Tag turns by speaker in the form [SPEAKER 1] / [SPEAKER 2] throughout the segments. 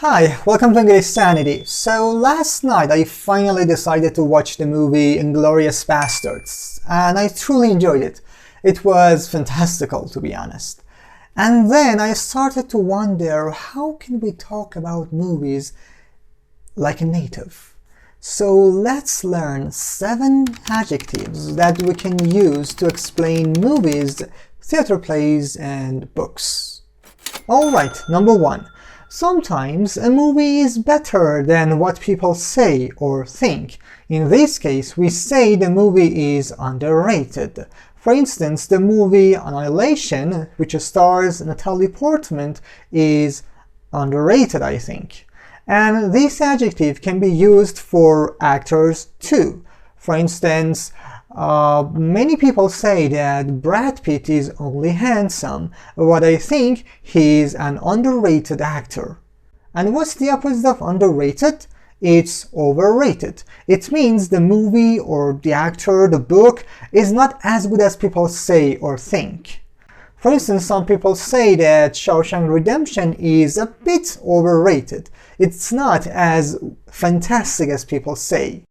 [SPEAKER 1] Hi, welcome to English Sanity. So last night I finally decided to watch the movie Inglourious Basterds, and I truly enjoyed it. It was fantastical, to be honest. And then I started to wonder, how can we talk about movies like a native? So let's learn 7 adjectives that we can use to explain movies, theater plays, and books. Alright, number 1. Sometimes a movie is better than what people say or think. In this case, we say the movie is underrated. For instance, the movie Annihilation, which stars Natalie Portman, is underrated, I think. And this adjective can be used for actors too. For instance, many people say that Brad Pitt is only handsome, but I think he's an underrated actor. And what's the opposite of underrated? It's overrated. It means the movie or the actor, the book, is not as good as people say or think. For instance, some people say that Shawshank Redemption is a bit overrated. It's not as fantastic as people say.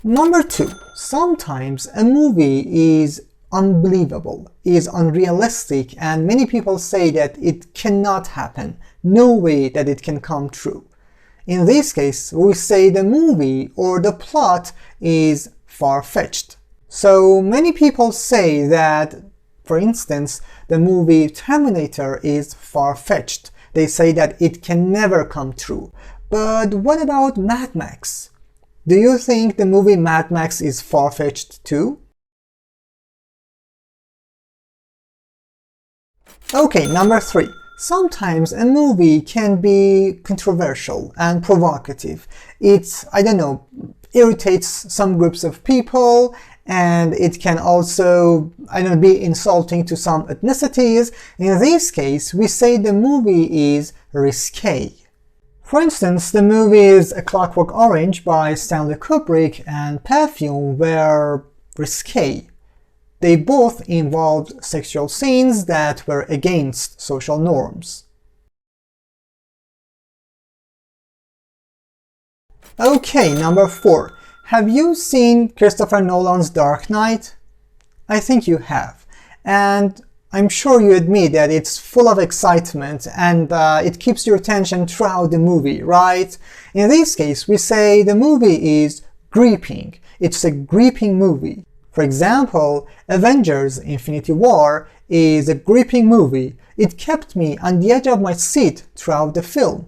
[SPEAKER 1] Number 2. Sometimes a movie is unbelievable, is unrealistic, and many people say that it cannot happen. No way that it can come true. In this case, we say the movie or the plot is far-fetched. So many people say that, for instance, the movie Terminator is far-fetched. They say that it can never come true. But what about Mad Max? Do you think the movie Mad Max is far-fetched too? Okay, number 3. Sometimes a movie can be controversial and provocative. It, irritates some groups of people, and it can also, be insulting to some ethnicities. In this case, we say the movie is risque. For instance, the movies A Clockwork Orange by Stanley Kubrick and Perfume were risque. They both involved sexual scenes that were against social norms. Okay, number 4. Have you seen Christopher Nolan's Dark Knight? I think you have. And I'm sure you admit that it's full of excitement and it keeps your attention throughout the movie, right? In this case, we say the movie is gripping. It's a gripping movie. For example, Avengers: Infinity War is a gripping movie. It kept me on the edge of my seat throughout the film.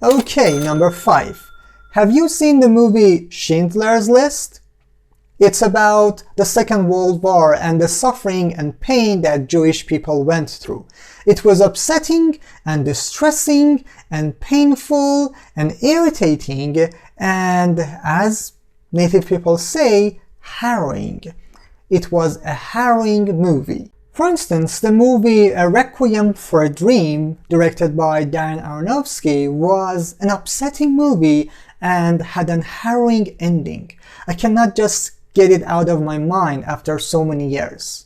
[SPEAKER 1] Okay, number 5. Have you seen the movie Schindler's List? It's about the Second World War and the suffering and pain that Jewish people went through. It was upsetting and distressing and painful and irritating and, as native people say, harrowing. It was a harrowing movie. For instance, the movie A Requiem for a Dream, directed by Darren Aronofsky, was an upsetting movie and had an harrowing ending. I cannot just get it out of my mind after so many years.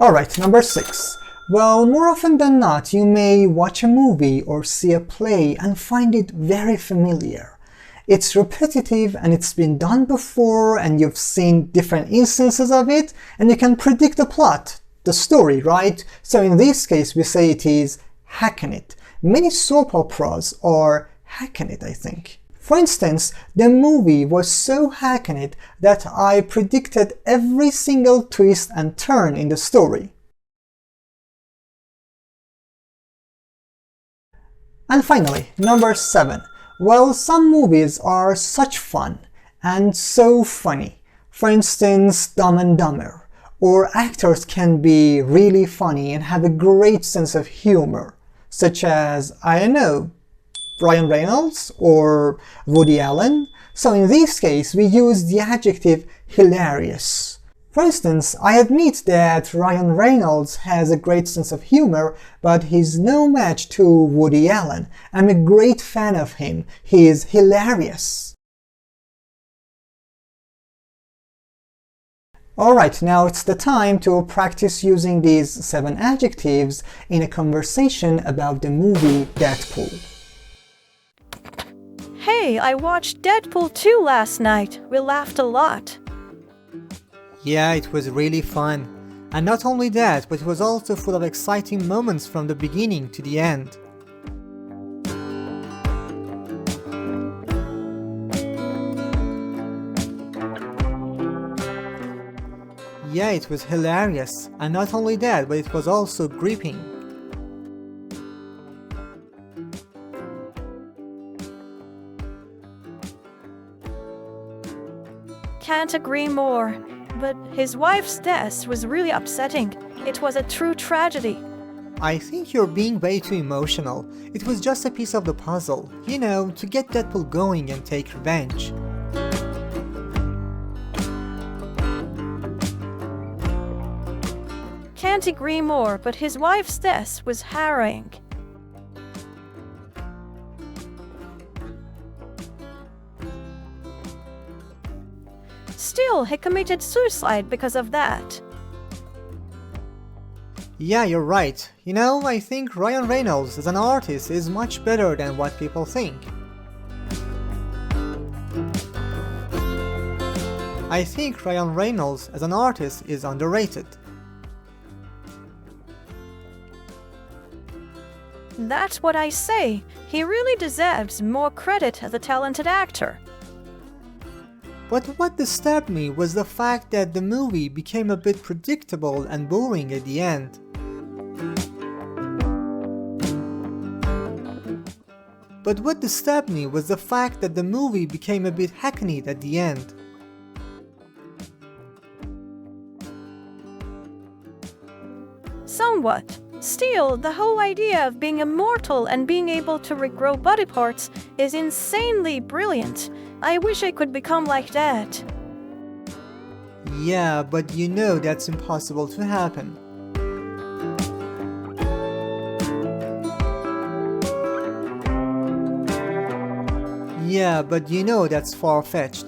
[SPEAKER 1] Alright, number 6. Well, more often than not, you may watch a movie or see a play and find it very familiar. It's repetitive and it's been done before and you've seen different instances of it and you can predict the plot, the story, right? So in this case, we say it is hackneyed. Many soap operas are hackneyed, I think. For instance, the movie was so hackneyed that I predicted every single twist and turn in the story. And finally, number 7. Well, some movies are such fun and so funny. For instance, Dumb and Dumber. Or actors can be really funny and have a great sense of humor, such as, Ryan Reynolds or Woody Allen. So in this case, we use the adjective hilarious. For instance, I admit that Ryan Reynolds has a great sense of humor, but he's no match to Woody Allen. I'm a great fan of him. He is hilarious. Alright, now it's the time to practice using these 7 adjectives in a conversation about the movie Deadpool.
[SPEAKER 2] Hey, I watched Deadpool 2 last night. We laughed a lot.
[SPEAKER 1] Yeah, it was really fun. And not only that, but it was also full of exciting moments from the beginning to the end. Yeah, it was hilarious, and not only that, but it was also gripping.
[SPEAKER 2] Can't agree more. But his wife's death was really upsetting. It was a true tragedy.
[SPEAKER 1] I think you're being way too emotional. It was just a piece of the puzzle, you know, to get Deadpool going and take revenge.
[SPEAKER 2] Can't agree more, but his wife's death was harrowing. Still, he committed suicide because of that.
[SPEAKER 1] Yeah, you're right. You know, I think Ryan Reynolds as an artist is much better than what people think. I think Ryan Reynolds as an artist is underrated.
[SPEAKER 2] That's what I say. He really deserves more credit as a talented actor.
[SPEAKER 1] But what disturbed me was the fact that the movie became a bit predictable and boring at the end. But what disturbed me was the fact that the movie became a bit hackneyed at the end.
[SPEAKER 2] Somewhat. Still, the whole idea of being immortal and being able to regrow body parts is insanely brilliant. I wish I could become like that.
[SPEAKER 1] Yeah, but you know that's impossible to happen. Yeah, but you know that's far-fetched.